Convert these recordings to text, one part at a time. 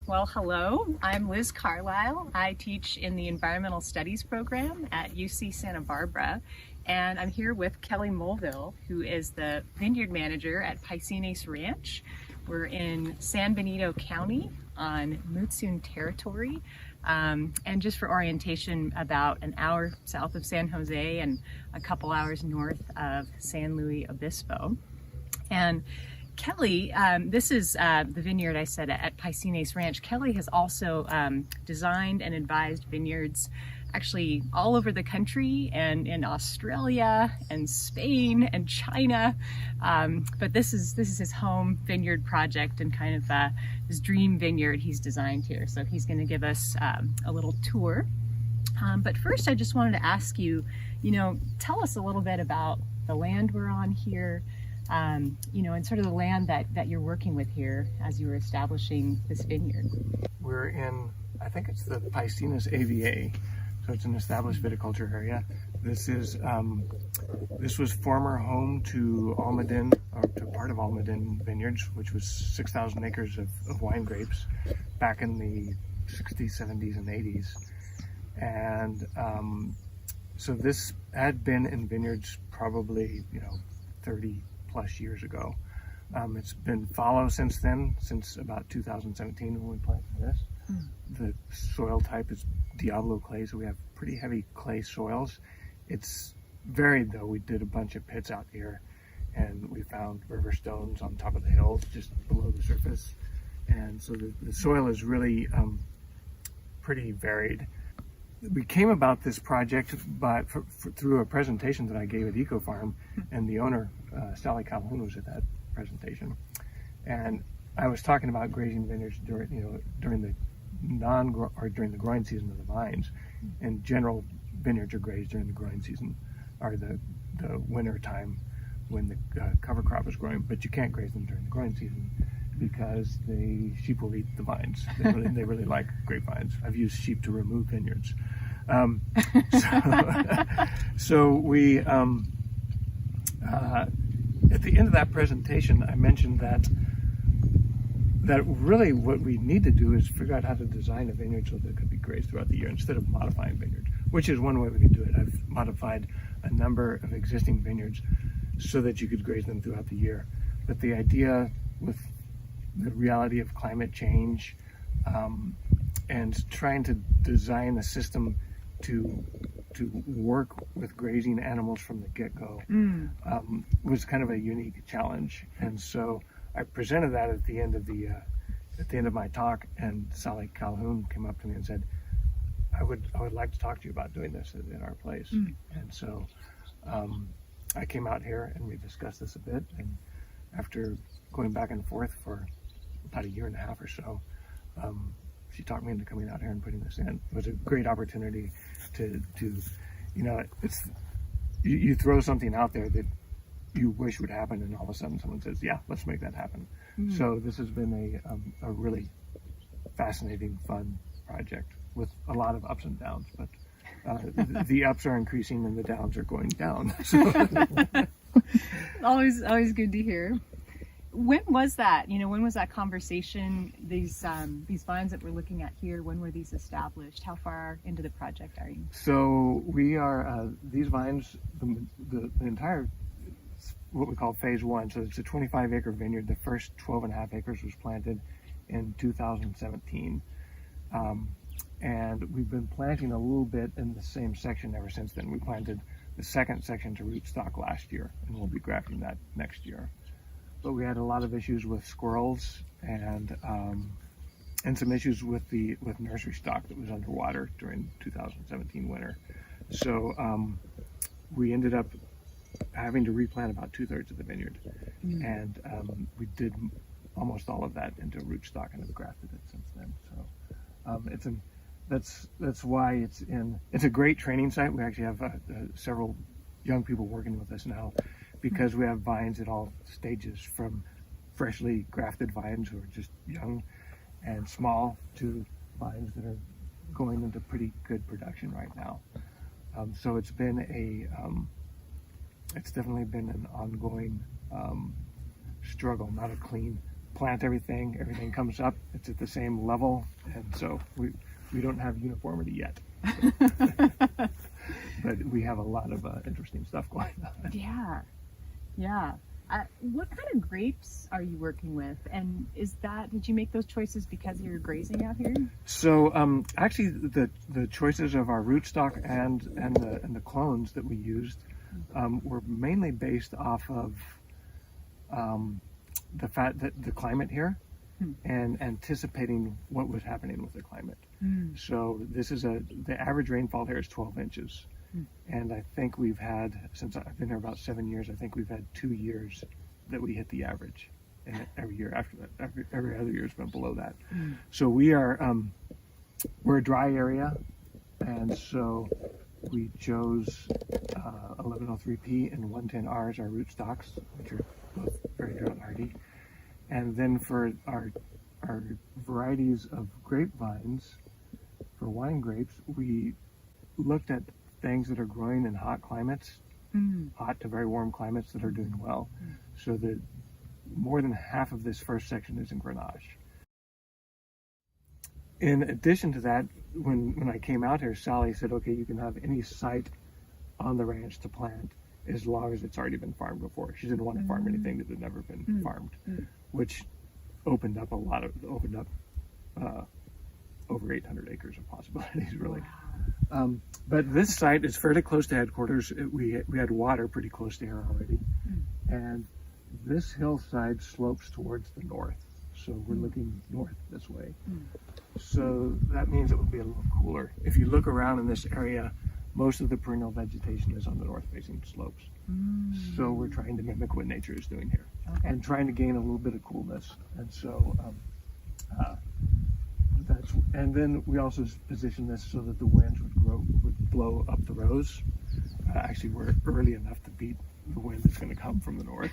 Well, hello, I'm Liz Carlisle. I teach in the Environmental Studies program at UC Santa Barbara, and I'm here with Kelly Mulville, who is the vineyard manager at Paicines Ranch. We're in San Benito County on Mutsun territory, and just for orientation, about an hour south of San Jose and a couple hours north of San Luis Obispo. And Kelly, this is the vineyard I said at Paicines Ranch. Kelly has also designed and advised vineyards actually all over the country and in Australia and Spain and China. But this is his home vineyard project and kind of his dream vineyard he's designed here. So he's going to give us a little tour. But first, I just wanted to ask you, tell us a little bit about the land we're on here. And sort of the land that you're working with here as you were establishing this vineyard. We're in, I think it's the Paicines AVA, so it's an established viticulture area. This was former home to Almaden, or to part of Almaden Vineyards, which was 6,000 acres of wine grapes back in the 60s, 70s, and 80s. And so this had been in vineyards probably, 30 plus years ago. It's been fallow since then, since about 2017 when we planted this. The soil type is Diablo clay, so we have pretty heavy clay soils. It's varied though. We did a bunch of pits out here and we found river stones on top of the hills just below the surface. And so the soil is really pretty varied. We came about this project through a presentation that I gave at Eco Farm, and the owner, Sally Calhoun, was at that presentation. And I was talking about grazing vineyards during the during the growing season of the vines. In general, vineyards are grazed during the growing season, or the winter time when the cover crop is growing. But you can't graze them during the growing season because the sheep will eat the vines. They really like grapevines. I've used sheep to remove vineyards. So we, at the end of that presentation, I mentioned that really what we need to do is figure out how to design a vineyard so that it could be grazed throughout the year instead of modifying vineyards, which is one way we can do it. I've modified a number of existing vineyards so that you could graze them throughout the year. But the idea with the reality of climate change and trying to design a system to work with grazing animals from the get-go was kind of a unique challenge. And so I presented that at the end of my talk, and Sally Calhoun came up to me and said, I would like to talk to you about doing this at our place. And so I came out here and we discussed this a bit, and after going back and forth for about a year and a half or so, she talked me into coming out here and putting this in. It was a great opportunity to you throw something out there that you wish would happen, and all of a sudden someone says, yeah, let's make that happen. So this has been a really fascinating, fun project with a lot of ups and downs, but the ups are increasing and the downs are going down. So. Always good to hear. When was that? When was that conversation? These vines that we're looking at here, when were these established? How far into the project are you? So we are, these vines, the entire, what we call phase one, so it's a 25-acre vineyard. The first 12.5 acres was planted in 2017. And we've been planting a little bit in the same section ever since then. We planted the second section to rootstock last year, and we'll be grafting that next year. But we had a lot of issues with squirrels and some issues with nursery stock that was underwater during 2017 winter. So we ended up having to replant about 2/3 of the vineyard, and we did almost all of that into rootstock and have grafted it since then. So that's why it's a great training site. We actually have several young people working with us now, because we have vines at all stages, from freshly grafted vines who are just young and small to vines that are going into pretty good production right now. So it's definitely been an ongoing struggle, not a clean plant everything, everything comes up, it's at the same level, and so we don't have uniformity yet. But we have a lot of interesting stuff going on. Yeah, yeah. What kind of grapes are you working with? And did you make those choices because you're grazing out here? So actually the choices of our rootstock and the clones that we used were mainly based off of the fact that the climate here and anticipating what was happening with the climate. So this is the average rainfall here is 12 inches. And I think we've had, since I've been here about 7 years, I think we've had 2 years that we hit the average. And every year after that, every other year has been below that. So we're a dry area. And so we chose 1103P and 110R as our rootstocks, which are both very drought hardy. And then for our varieties of grapevines, for wine grapes, we looked at things that are growing in hot climates, hot to very warm climates that are doing well. So that more than half of this first section is in Grenache. In addition to that, when I came out here, Sally said, okay, you can have any site on the ranch to plant as long as it's already been farmed before. She didn't want to farm anything that had never been farmed, which opened up over 800 acres of possibilities, really. Wow. But this site is fairly close to headquarters. We had water pretty close to here already. And this hillside slopes towards the north. So we're looking north this way. So that means it will be a little cooler. If you look around in this area, most of the perennial vegetation is on the north-facing slopes. So we're trying to mimic what nature is doing here and trying to gain a little bit of coolness. And so and then we also position this so that the winds would blow up the rows. Actually, we're early enough to beat the wind that's going to come from the north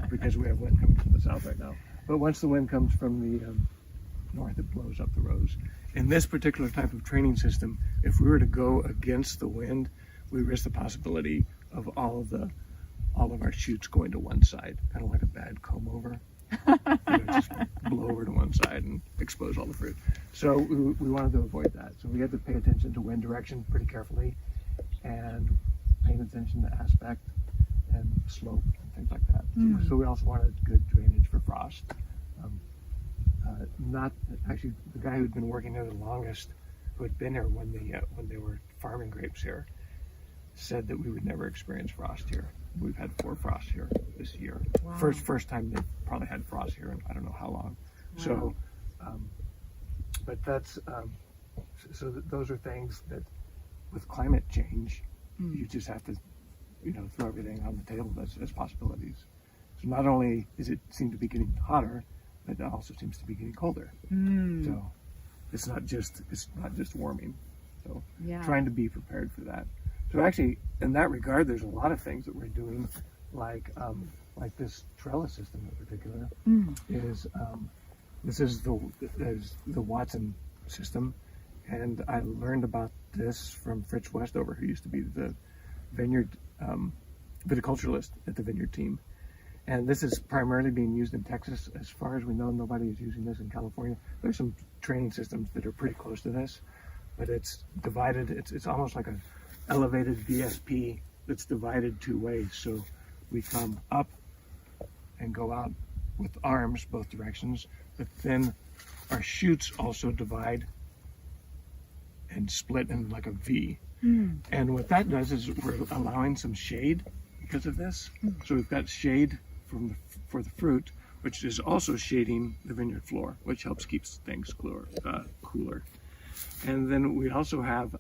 because we have wind coming from the south right now. But once the wind comes from the north, it blows up the rows. In this particular type of training system, if we were to go against the wind, we risk the possibility of all of our shoots going to one side, kind of like a bad comb over. Just blow over to one side and expose all the fruit. So we wanted to avoid that. So we had to pay attention to wind direction pretty carefully and paying attention to aspect and slope and things like that. So we also wanted good drainage for frost. Not actually the guy who'd been working here the longest, who had been here when they were farming grapes here, said that we would never experience frost here. We've had 4 frosts here this year. Wow. First time they've probably had frost here in I don't know how long. Wow. So, but that's those are things that with climate change, you just have to throw everything on the table as possibilities. So not only does it seem to be getting hotter, but it also seems to be getting colder. So it's not just warming. So trying to be prepared for that. So actually, in that regard, there's a lot of things that we're doing, like this trellis system in particular. This is the Watson system, and I learned about this from Fritz Westover, who used to be the Vineyard viticulturalist at the Vineyard team. And this is primarily being used in Texas. As far as we know, nobody is using this in California. There's some training systems that are pretty close to this, but it's divided. It's almost like an elevated VSP that's divided 2 ways. So we come up and go out with arms both directions, but then our shoots also divide and split in like a V. And what that does is we're allowing some shade because of this. So we've got shade for the fruit, which is also shading the vineyard floor, which helps keep things cooler. And then we also have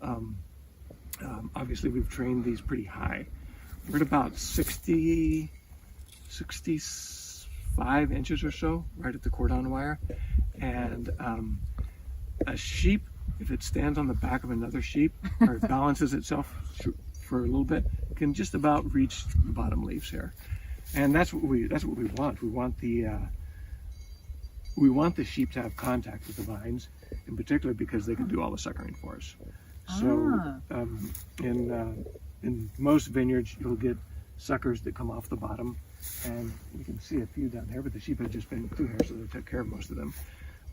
obviously we've trained these pretty high. We're at about 65 inches or so, right at the cordon wire. And a sheep, if it stands on the back of another sheep or balances itself for a little bit, can just about reach the bottom leaves here. And that's what we want. We want the sheep to have contact with the vines, in particular because they can do all the suckering for us. So in most vineyards, you'll get suckers that come off the bottom, And you can see a few down here, but the sheep had just been through here, so they took care of most of them.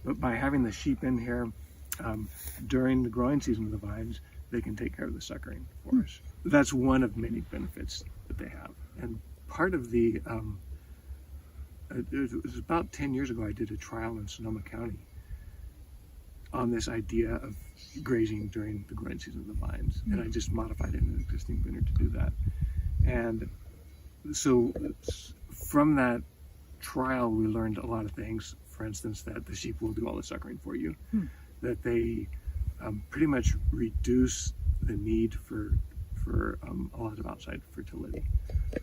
But by having the sheep in here during the growing season of the vines, they can take care of the suckering for us. That's one of many benefits that they have. And part of the, it was about 10 years ago, I did a trial in Sonoma County on this idea of grazing during the growing season of the vines. And I just modified it in an existing vineyard to do that. And so from that trial, we learned a lot of things. For instance, that the sheep will do all the suckering for you, that they pretty much reduce the need for a lot of outside fertility.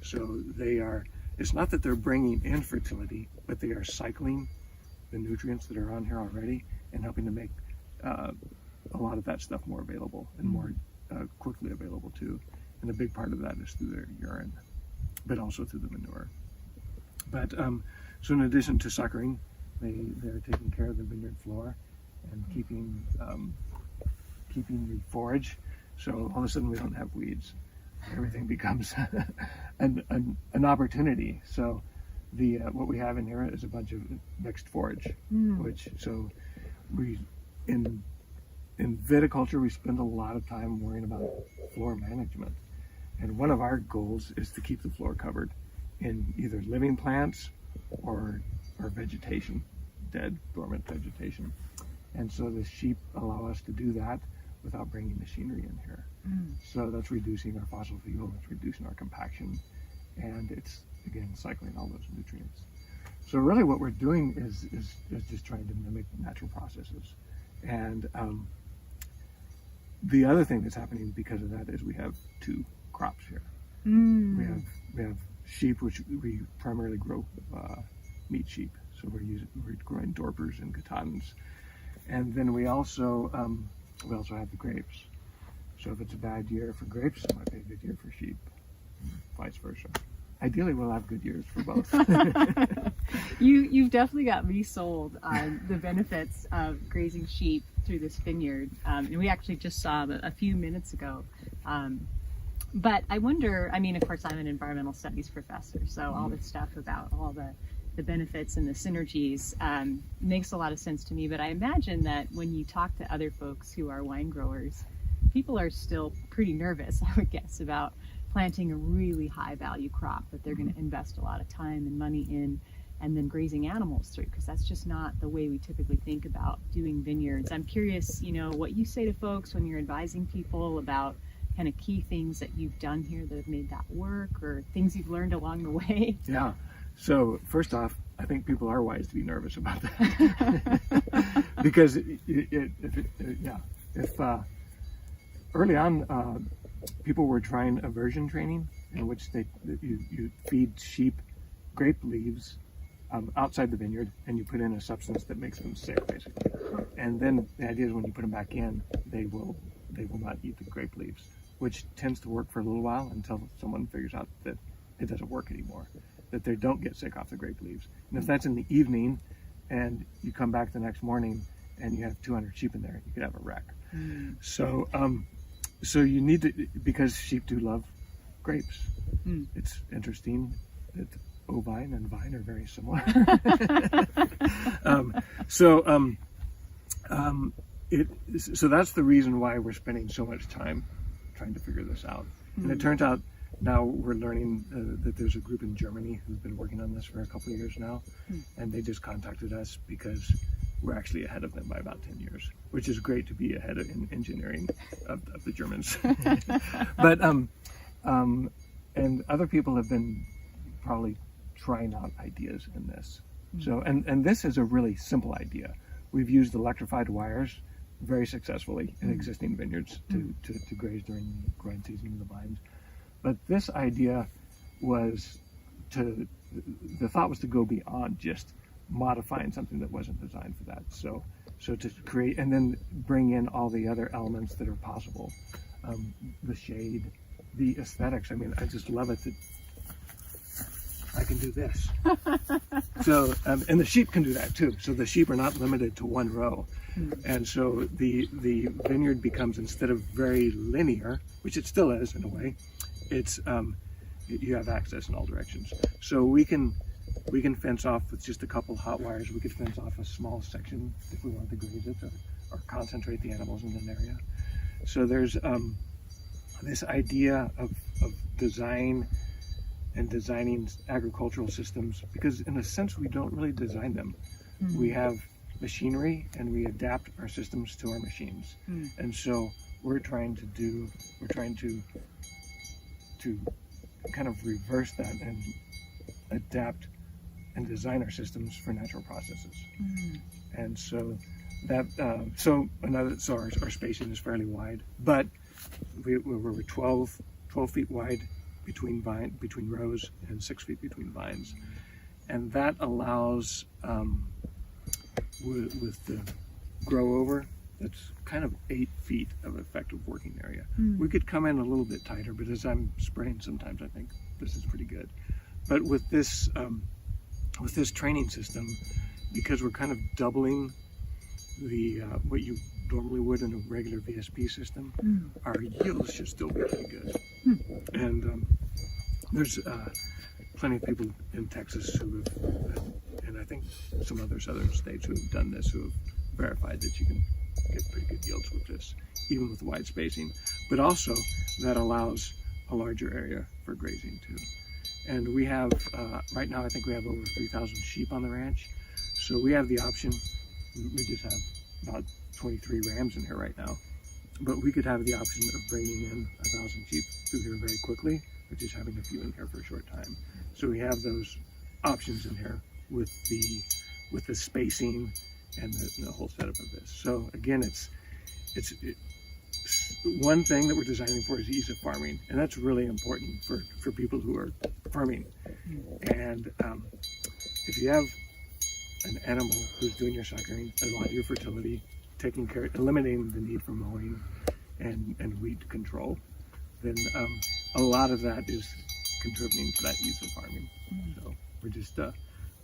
So they are, it's not that they're bringing in fertility, but they are cycling the nutrients that are on here already and helping to make a lot of that stuff more available and more quickly available too. And a big part of that is through their urine, but also through the manure. But so in addition to suckering, they're taking care of the vineyard floor and keeping the forage. So all of a sudden we don't have weeds. Everything becomes an opportunity. So the what we have in here is a bunch of mixed forage, which so we in viticulture we spend a lot of time worrying about floor management, and one of our goals is to keep the floor covered in either living plants or vegetation, dead dormant vegetation. And so the sheep allow us to do that without bringing machinery in here. So that's reducing our fossil fuel, it's reducing our compaction, and it's again cycling all those nutrients. So really what we're doing is just trying to mimic natural processes. And the other thing that's happening because of that is we have two crops here. We have sheep, which we primarily grow meat sheep. So we're growing Dorpers and Katahdins. And then we also have the grapes. So if it's a bad year for grapes, it might be a good year for sheep, and vice versa. Ideally, we'll have good years for both. You've definitely got me sold on the benefits of grazing sheep through this vineyard. And we actually just saw them a few minutes ago. But I wonder, I mean, of course, I'm an environmental studies professor, so all this stuff about all the benefits and the synergies makes a lot of sense to me. But I imagine that when you talk to other folks who are wine growers, people are still pretty nervous, I would guess, about planting a really high value crop that they're going to invest a lot of time and money in, and then grazing animals through, because that's just not the way we typically think about doing vineyards. I'm curious, what you say to folks when you're advising people about kind of key things that you've done here that have made that work, or things you've learned along the way. Yeah. So first off, I think people are wise to be nervous about that because if early on people were trying aversion training, in which you feed sheep grape leaves outside the vineyard, and you put in a substance that makes them sick, basically. And then the idea is when you put them back in, they will not eat the grape leaves, which tends to work for a little while until someone figures out that it doesn't work anymore, that they don't get sick off the grape leaves. And if that's in the evening and you come back the next morning and you have 200 sheep in there, you could have a wreck. So you need to, because sheep do love grapes. It's interesting that ovine and vine are very similar. So that's the reason why we're spending so much time trying to figure this out. And it turns out now we're learning that there's a group in Germany who's been working on this for a couple of years now, and they just contacted us because we're actually ahead of them by about 10 years, which is great to be ahead in engineering of the Germans. But and other people have been probably trying out ideas in this. So and this is a really simple idea. We've used electrified wires very successfully in existing vineyards to graze during the growing season of the vines. But this idea was the thought was to go beyond just modifying something that wasn't designed for that. So to create and then bring in all the other elements that are possible, the shade, the aesthetics. I mean, I just love it that I can do this. So and the sheep can do that too. So the sheep are not limited to one row, and so the vineyard becomes, instead of very linear, which it still is in a way, it's you have access in all directions. So we can fence off with just a couple hot wires. We could fence off a small section if we wanted to graze it or concentrate the animals in an area. So there's this idea of design and designing agricultural systems, because in a sense we don't really design them. Mm-hmm. We have machinery and we adapt our systems to our machines. And so we're trying to kind of reverse that and adapt and design our systems for natural processes. And so that our spacing is fairly wide, but we're 12 feet wide between rows and 6 feet between vines, and that allows with the grow over, that's kind of 8 feet of effective working area. We could come in a little bit tighter, but as I'm spraying sometimes, I think this is pretty good. But with this training system, because we're kind of doubling the what you normally would in a regular VSP system, our yields should still be pretty good. And there's plenty of people in Texas who have, and I think some other southern states who have done this, who have verified that you can get pretty good yields with this, even with wide spacing. But also that allows a larger area for grazing too. And we have, right now I think we have over 3,000 sheep on the ranch. So we have the option, we just have about 23 rams in here right now, but we could have the option of bringing in 1,000 sheep through here very quickly, or just having a few in here for a short time. So we have those options in here with the spacing and the whole setup of this. So again, it's one thing that we're designing for is ease of farming, and that's really important for people who are farming. And if you have an animal who's doing your suckering, a lot of your fertility, taking care, eliminating the need for mowing and weed control, then a lot of that is contributing to that ease of farming. So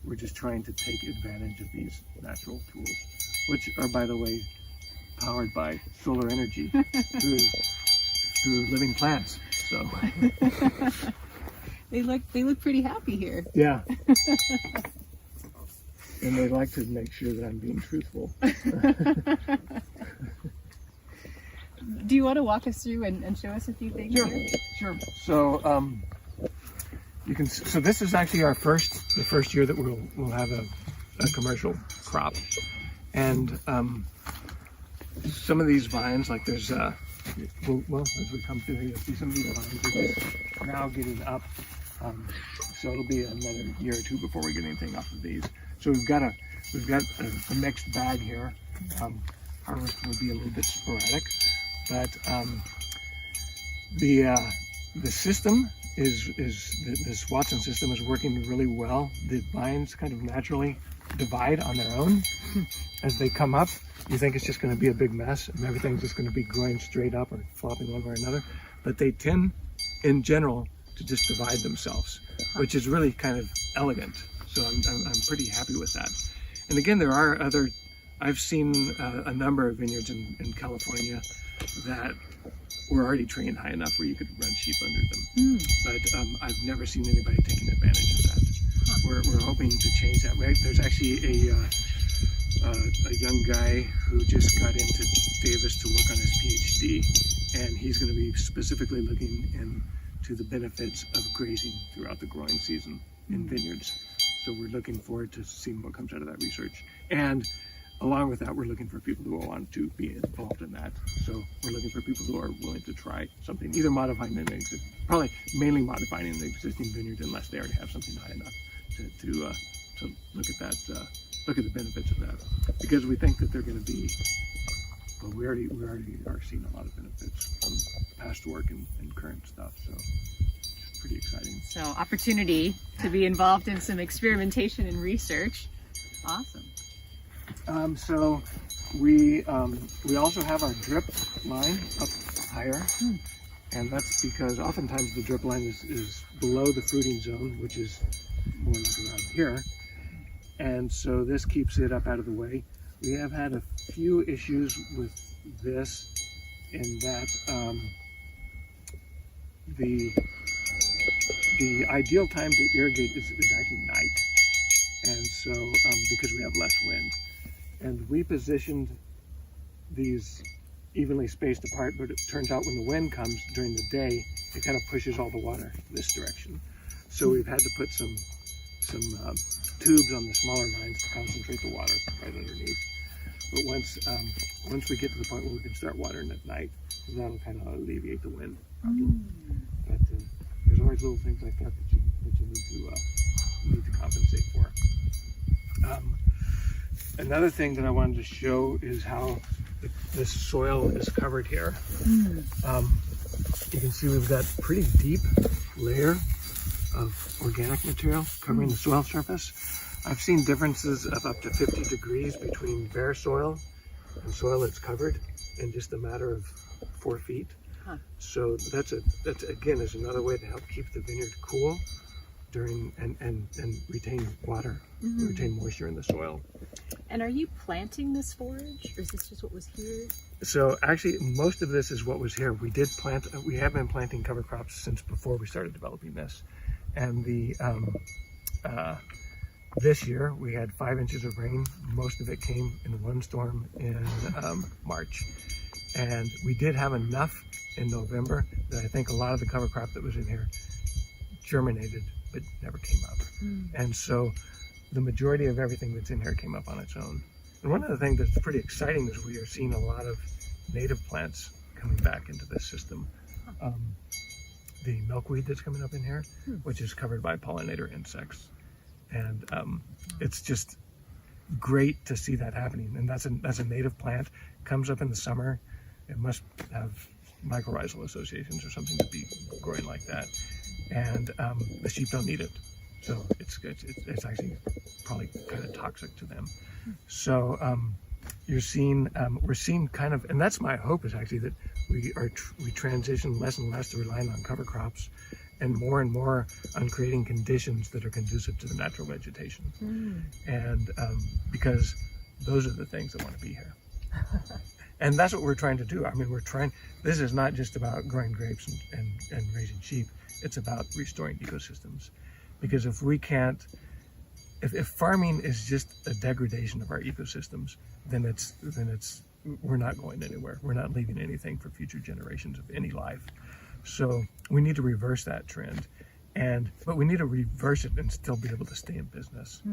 we're just trying to take advantage of these natural tools, which are, by the way, powered by solar energy through living plants. So they look pretty happy here. Yeah. And they like to make sure that I'm being truthful. Do you want to walk us through and show us a few things? Sure. So so this is actually the first year that we'll have a commercial crop, and some of these vines, like there's as we come through here, you'll see some of these vines are just now getting up. So it'll be another year or two before we get anything off of these. So we've got a mixed bag here. Harvest will be a little bit sporadic, but the system this Watson system is working really well. The vines kind of naturally divide on their own as they come up. You think it's just going to be a big mess and everything's just going to be growing straight up or flopping one way or another, but they tend, in general, to just divide themselves, which is really kind of elegant. So I'm pretty happy with that. And again, there are I've seen a number of vineyards in California that were already trained high enough where you could run sheep under them. But I've never seen anybody taking advantage of that. We're hoping to change that. There's actually a young guy who just got into Davis to work on his PhD, and he's going to be specifically looking into the benefits of grazing throughout the growing season in vineyards. So we're looking forward to seeing what comes out of that research. And along with that, we're looking for people who want to be involved in that. So we're looking for people who are willing to try something, either modifying an existing, probably mainly modifying an existing vineyard, unless they already have something high enough to look at that, look at the benefits of that. Because we think that they're going to be, well, we already are seeing a lot of benefits from past work and current stuff. So it's pretty exciting. So opportunity to be involved in some experimentation and research. Awesome. So we also have our drip line up higher, and that's because oftentimes the drip line is below the fruiting zone, which is more like around here, and so this keeps it up out of the way. We have had a few issues with this in that the the ideal time to irrigate is actually night. And so, because we have less wind. And we positioned these evenly spaced apart, but it turns out when the wind comes during the day, it kind of pushes all the water this direction. So we've had to put some tubes on the smaller lines to concentrate the water right underneath. But once we get to the point where we can start watering at night, that'll kind of alleviate the wind problem. But there's always little things like that that you need to compensate for. Another thing that I wanted to show is how this soil is covered here. You can see we've got a pretty deep layer of organic material covering the soil surface. I've seen differences of up to 50 degrees between bare soil and soil that's covered in just a matter of 4 feet. So that's again is another way to help keep the vineyard cool during and retain water, retain moisture in the soil. And are you planting this forage, or is this just what was here? So actually, most of this is what was here. We have been planting cover crops since before we started developing this. And this year we had 5 inches of rain. Most of it came in one storm in March. And we did have enough in November that I think a lot of the cover crop that was in here germinated but never came up. And so the majority of everything that's in here came up on its own. And one of the things that's pretty exciting is we are seeing a lot of native plants coming back into this system. The milkweed that's coming up in here, which is covered by pollinator insects. And it's just great to see that happening. And that's a native plant, comes up in the summer. It must have mycorrhizal associations or something to be growing like that. And the sheep don't need it. So it's actually probably kind of toxic to them. So we're seeing kind of, and that's my hope, is actually that we transition less and less to relying on cover crops and more on creating conditions that are conducive to the natural vegetation. And because those are the things that want to be here. And that's what we're trying to do. I mean, this is not just about growing grapes and raising sheep. It's about restoring ecosystems. Because if farming is just a degradation of our ecosystems, then we're not going anywhere. We're not leaving anything for future generations of any life. So we need to reverse that trend. But we need to reverse it and still be able to stay in business.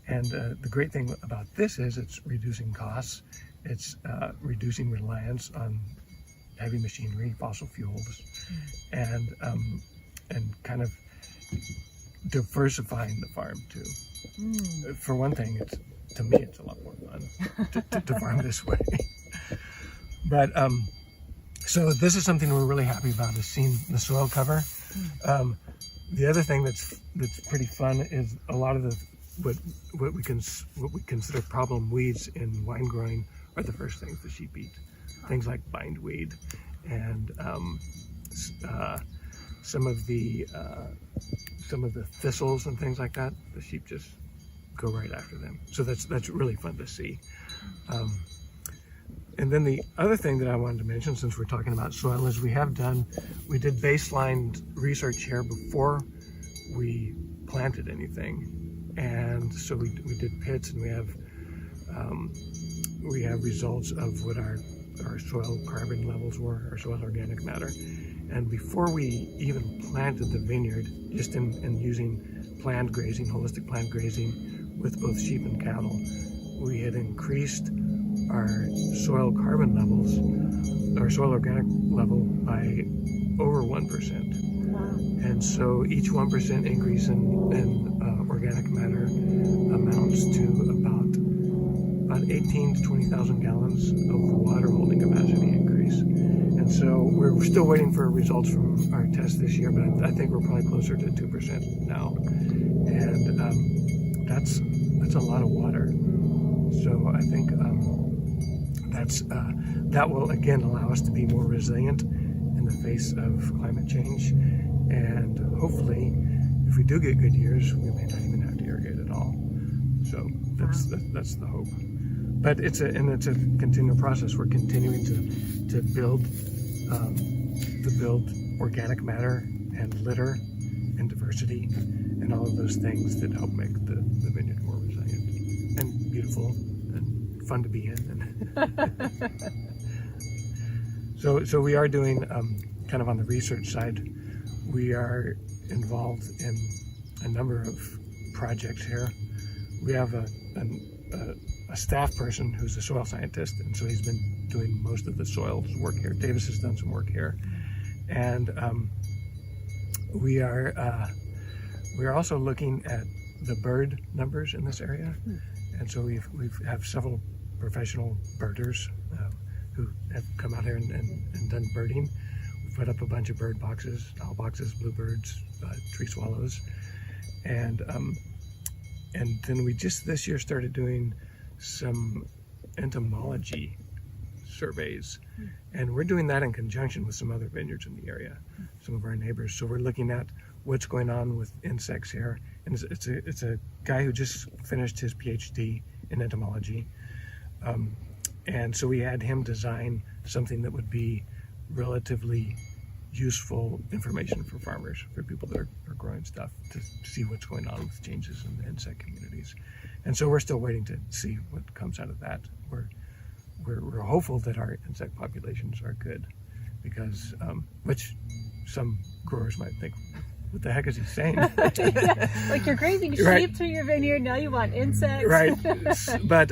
And the great thing about this is it's reducing costs. It's reducing reliance on heavy machinery, fossil fuels, and kind of diversifying the farm too. For one thing, to me it's a lot more fun to farm this way. But so this is something we're really happy about, is seeing the soil cover. The other thing that's pretty fun is a lot of what we consider problem weeds in wine growing are the first things the sheep eat. Things like bindweed and some of the thistles and things like that. The sheep just go right after them. So that's really fun to see. And then the other thing that I wanted to mention, since we're talking about soil, is we did baseline research here before we planted anything. And so we did pits, and we have results of what our soil carbon levels were, our soil organic matter. And before we even planted the vineyard, just in using planned grazing, holistic planned grazing with both sheep and cattle, we had increased our soil carbon levels, our soil organic level, by over 1%. Wow. And so each 1% increase in organic matter amounts to about 18 to 20,000 gallons of water holding capacity increase. And so we're still waiting for results from our test this year, but I think we're probably closer to 2% now. And that's a lot of water. So I think that will again allow us to be more resilient in the face of climate change. And hopefully, if we do get good years, we may not even have to irrigate at all. So that's the hope. But it's a continual process. We're continuing to build organic matter and litter and and diversity and all of those things that help make the vineyard more resilient and beautiful and fun to be in. So we are doing kind of on the research side, we are involved in a number of projects here. We have a staff person who's a soil scientist, and so he's been doing most of the soils work here. Davis has done some work here, and we are also looking at the bird numbers in this area, and so we have several professional birders who have come out here and done birding. We've put up a bunch of bird boxes, owl boxes, bluebirds, tree swallows, and then we just this year started doing some entomology surveys, and we're doing that in conjunction with some other vineyards in the area, some of our neighbors. So we're looking at what's going on with insects here, and it's a guy who just finished his PhD in entomology, and so we had him design something that would be relatively useful information for farmers, for people that are growing stuff, to see what's going on with changes in the insect communities. And so we're still waiting to see what comes out of that. We're hopeful that our insect populations are good, because which some growers might think, what the heck is he saying? Yeah, like you're grazing sheep Right. through your vineyard, now you want insects. Right. But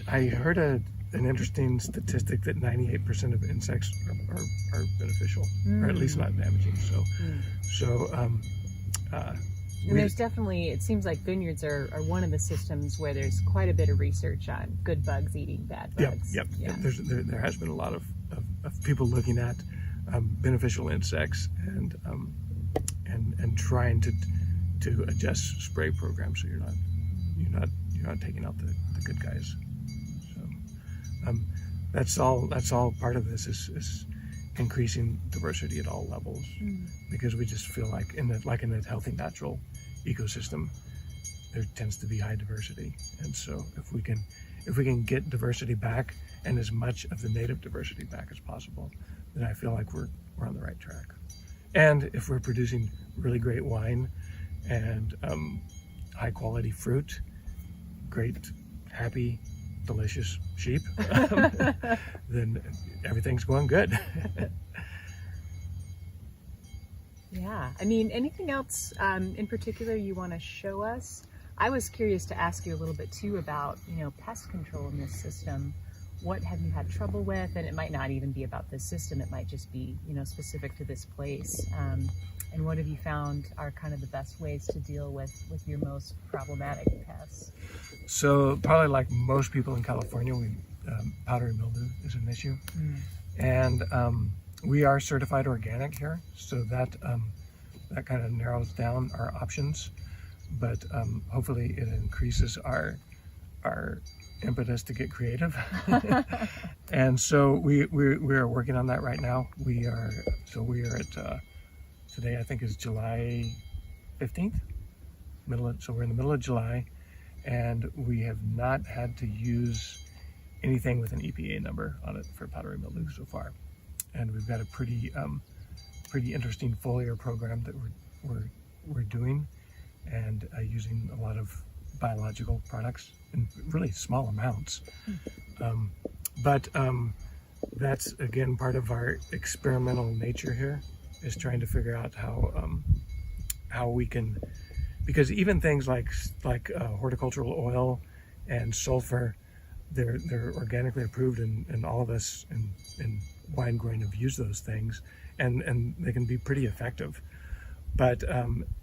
I heard an interesting statistic that 98% of insects are beneficial, or at least not damaging. And there's definitely, it seems like vineyards are one of the systems where there's quite a bit of research on good bugs eating bad bugs. Yep. Yeah. There has been a lot of people looking at beneficial insects and trying to adjust spray programs so you're not taking out the good guys. So that's all part of this is increasing diversity at all levels, because we just feel like in a healthy natural ecosystem there tends to be high diversity, and so if we can get diversity back and as much of the native diversity back as possible, then I feel like we're on the right track. And if we're producing really great wine and high quality fruit, great, happy, delicious sheep, then everything's going good. Yeah, I mean, anything else in particular you want to show us? I was curious to ask you a little bit too about, pest control in this system. What have you had trouble with? And it might not even be about this system, it might just be, specific to this place. And what have you found are kind of the best ways to deal with your most problematic pests? So probably like most people in California, powdery mildew is an issue. And we are certified organic here, so that kind of narrows down our options, but hopefully it increases our impetus to get creative. And so we are working on that right now. We are at today I think is July 15th, so we're in the middle of July, and we have not had to use anything with an EPA number on it for powdery mildew so far. And we've got a pretty interesting foliar program that we're doing, and using a lot of biological products in really small amounts. But that's again part of our experimental nature here, is trying to figure out how we can, because even things like horticultural oil and sulfur, they're organically approved, and all of us in wine growing have used those things, and they can be pretty effective, but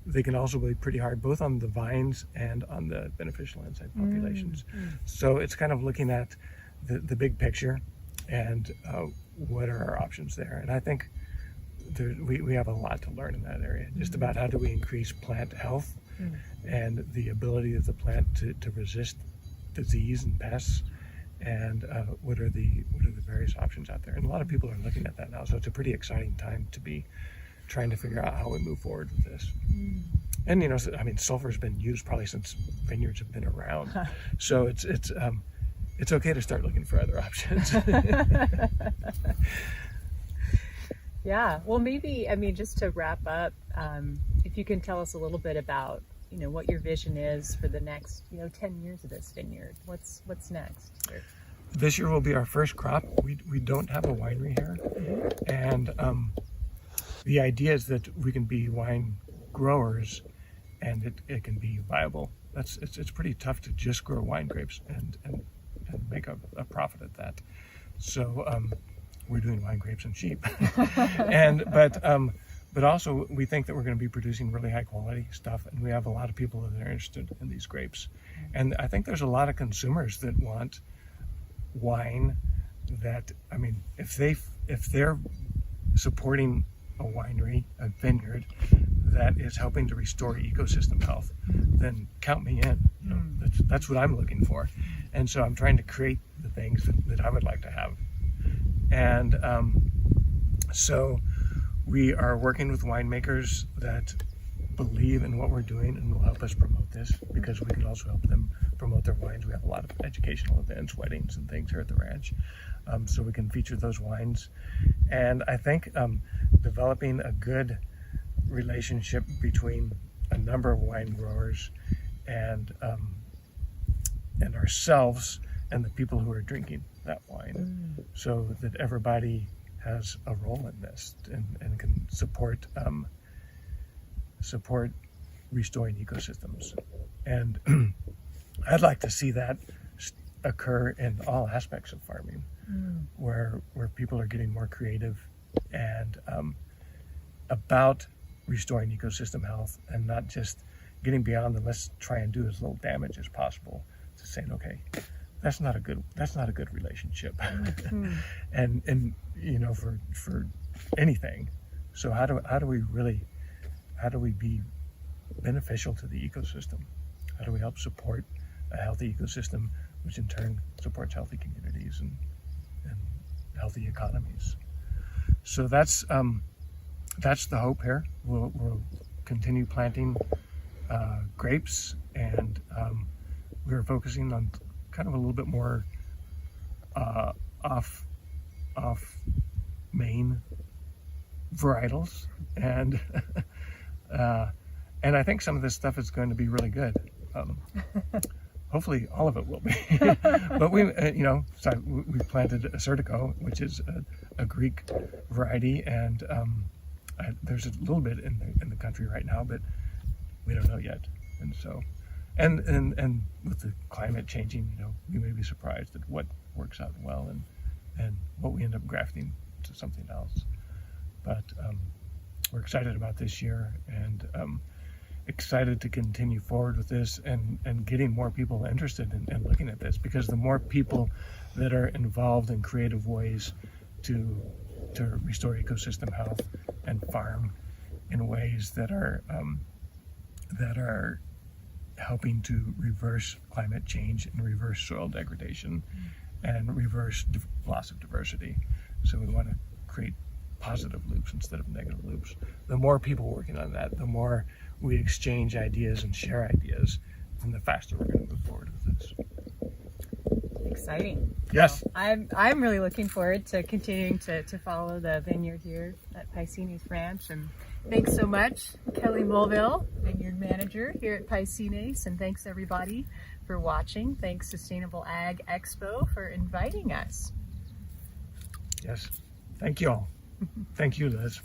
they can also be pretty hard both on the vines and on the beneficial insect populations. So it's kind of looking at the big picture and what are our options there. And I think we have a lot to learn in that area, just about how do we increase plant health and the ability of the plant to resist disease and pests, and what are the various options out there. And a lot of people are looking at that now, so it's a pretty exciting time to be trying to figure out how we move forward with this. And sulfur's been used probably since vineyards have been around, so it's okay to start looking for other options. Yeah, well, maybe, just to wrap up, if you can tell us a little bit about, what your vision is for the next, 10 years of this vineyard. What's next here? This year will be our first crop. We don't have a winery here. And the idea is that we can be wine growers and it can be viable. It's pretty tough to just grow wine grapes and make a profit at that. So we're doing wine grapes and sheep. But also we think that we're going to be producing really high quality stuff, and we have a lot of people that are interested in these grapes. And I think there's a lot of consumers that want wine that, if they're supporting a winery, a vineyard that is helping to restore ecosystem health, then count me in. That's what I'm looking for. And so I'm trying to create the things that I would like to have. And so we are working with winemakers that believe in what we're doing and will help us promote this, because we can also help them promote their wines. We have a lot of educational events, weddings and things here at the ranch, so we can feature those wines. And I think developing a good relationship between a number of wine growers and ourselves and the people who are drinking that wine, so that everybody has a role in this and can support restoring ecosystems. And I'd like to see that occur in all aspects of farming, where people are getting more creative and about restoring ecosystem health, and not just getting beyond the let's try and do as little damage as possible, to saying, okay, that's not a good relationship. and for anything. So how do we be beneficial to the ecosystem? How do we help support a healthy ecosystem, which in turn supports healthy communities and healthy economies? So that's the hope here. We'll continue planting grapes, and we're focusing on kind of a little bit more off main varietals, and I think some of this stuff is going to be really good. Hopefully all of it will be. But we planted a Certico, which is a Greek variety, and there's a little bit in the country right now, but we don't know yet. And so, and with the climate changing, we may be surprised at what works out well and what we end up grafting to something else. But we're excited about this year, and excited to continue forward with this and getting more people interested in looking at this, because the more people that are involved in creative ways to restore ecosystem health and farm in ways that are helping to reverse climate change and reverse soil degradation and reverse loss of diversity. So we want to create positive loops instead of negative loops. The more people working on that, the more we exchange ideas and share ideas, and the faster we're going to move forward with this. Exciting. Yes. So I'm really looking forward to continuing to follow the vineyard here at Paicines Ranch. And thanks so much, Kelly Mulville, Vineyard Manager here at Paicines, and thanks everybody for watching. Thanks Sustainable Ag Expo for inviting us. Yes. Thank you all. Thank you, Liz.